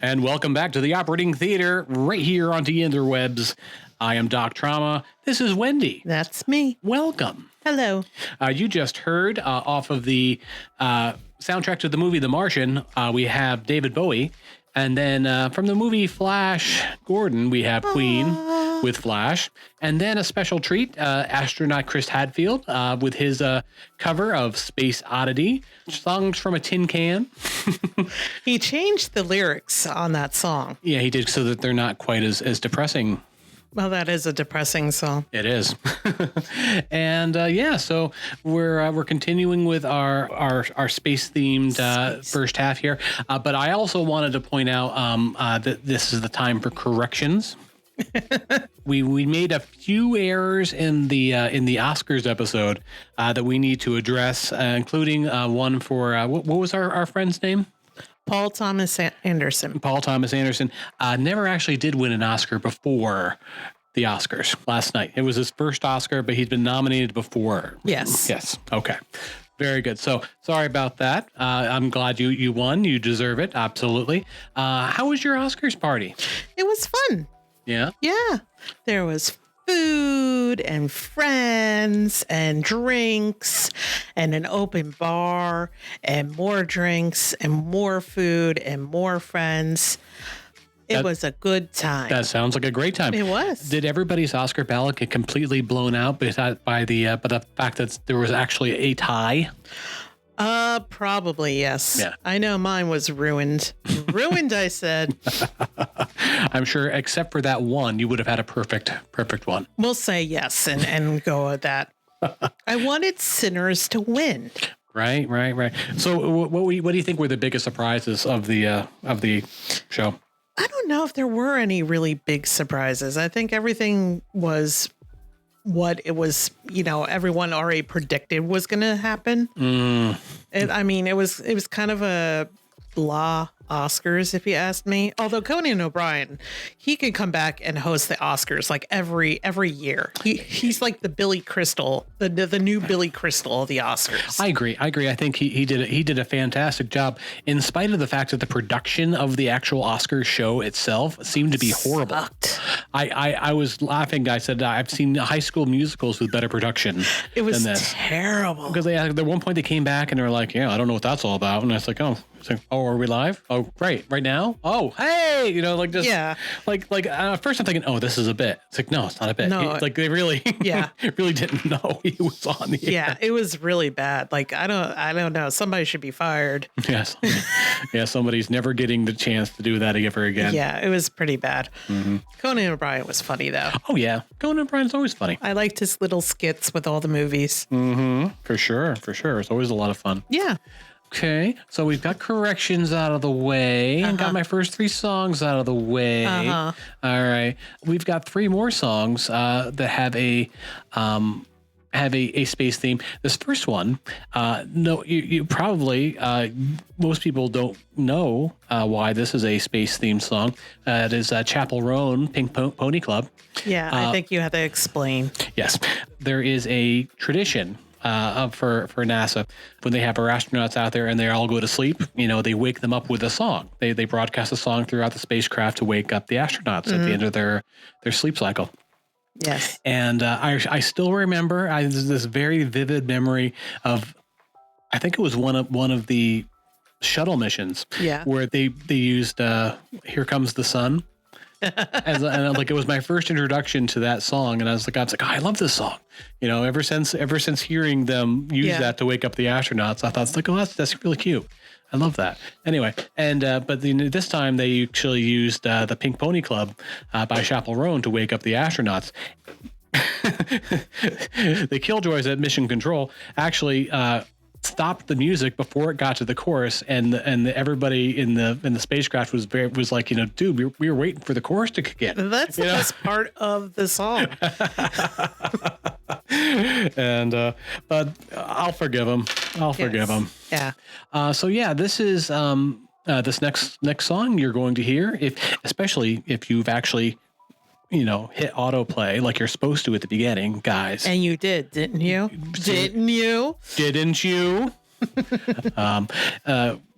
And welcome back to the Operating Theater right here on the interwebs. I am Doc Trauma. This is Wendy. That's me. Welcome. Hello. You just heard off of the soundtrack to the movie The Martian, we have David Bowie. And then from the movie Flash Gordon, we have Queen with Flash. And then a special treat, astronaut Chris Hadfield with his cover of Space Oddity, songs from a tin can. He changed the lyrics on that song. Yeah, he did, so that they're not quite as depressing. Well, that is a depressing song. It is. And so we're continuing with our space themed first half here. But I also wanted to point out that this is the time for corrections. We made a few errors in the Oscars episode that we need to address, including one for what was our friend's name? Paul Thomas Anderson. Paul Thomas Anderson never actually did win an Oscar before the Oscars last night. It was his first Oscar, but he's been nominated before. Yes. Yes. Okay. Very good. So sorry about that. I'm glad you won. You deserve it. Absolutely. How was your Oscars party? It was fun. Yeah. Yeah. There was food and friends and drinks and an open bar and more drinks and more food and more friends. It was a good time. That sounds like a great time. It was. Did everybody's Oscar ballot get completely blown out by the fact that there was actually a tie? Probably, yes. Yeah. I know mine was ruined. Ruined, I said. I'm sure, except for that one, you would have had a perfect one. We'll say yes and go with that. I wanted Sinners to win. Right. So, what do you think were the biggest surprises of the show? I don't know if there were any really big surprises. I think everything was what it was, everyone already predicted was going to happen. It was kind of a blah Oscars, if you asked me. Although Conan O'Brien, he could come back and host the Oscars like every year. He's like the Billy Crystal, the new Billy Crystal of the Oscars. I agree. I think he did a fantastic job, in spite of the fact that the production of the actual Oscars show itself seemed to be horrible. Sucked. I was laughing. I said I've seen high school musicals with better production. It was than this. terrible. Because at one point they came back and they were like, "Yeah, I don't know what that's all about," and I was like, "Oh." Oh, are we live? Oh, right now? Oh, hey, like first I'm thinking, oh, this is a bit. It's like, no, it's not a bit. No, they really, really didn't know he was on the air. Yeah, it was really bad. Like, I don't know. Somebody should be fired. Yes. Yeah, somebody's never getting the chance to do that ever again. Yeah, it was pretty bad. Mm-hmm. Conan O'Brien was funny, though. Oh, yeah. Conan O'Brien's always funny. I liked his little skits with all the movies. Mm-hmm. For sure. It's always a lot of fun. Yeah. Okay, so we've got corrections out of the way and got my first 3 songs out of the way. All right, we've got 3 more songs that have a space theme. This first one, you probably most people don't know why this is a space themed song. It is Chapel Roan Pink Pony Club. Yeah, I think you have to explain. Yes, there is a tradition. For NASA, when they have our astronauts out there and they all go to sleep, they wake them up with a song. They broadcast a song throughout the spacecraft to wake up the astronauts at the end of their sleep cycle. Yes. And I still remember this very vivid memory of, I think it was one of the shuttle missions. Yeah. Where they used "Here Comes the Sun." And it was my first introduction to that song, and I was like, oh, I love this song. Ever since hearing them use that to wake up the astronauts, I thought it's like, oh, that's really cute. I love that. Anyway, and but this time they actually used the Pink Pony Club by Chapel Roan to wake up the astronauts. The Killjoys at Mission Control actually stopped the music before it got to the chorus, and everybody in the spacecraft was like, dude, we were waiting for the chorus to kick in. That's the best part of the song. And but I'll forgive him. Forgive him. Yeah. So yeah, this is this next song you're going to hear, especially if you've actually hit autoplay like you're supposed to at the beginning, guys. And you did, didn't you? Didn't you? Didn't you?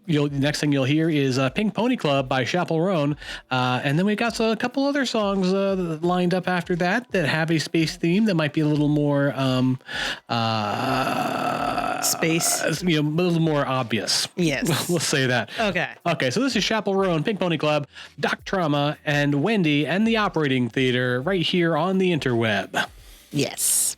the next thing you'll hear is Pink Pony Club by Chappell Roan. And then we got a couple other songs lined up after that have a space theme that might be a little more Space. a little more obvious. Yes. We'll say that. Okay, so this is Chappell Roan, Pink Pony Club, Doc Trauma, and Wendy and the Operating Theater right here on the interweb. Yes.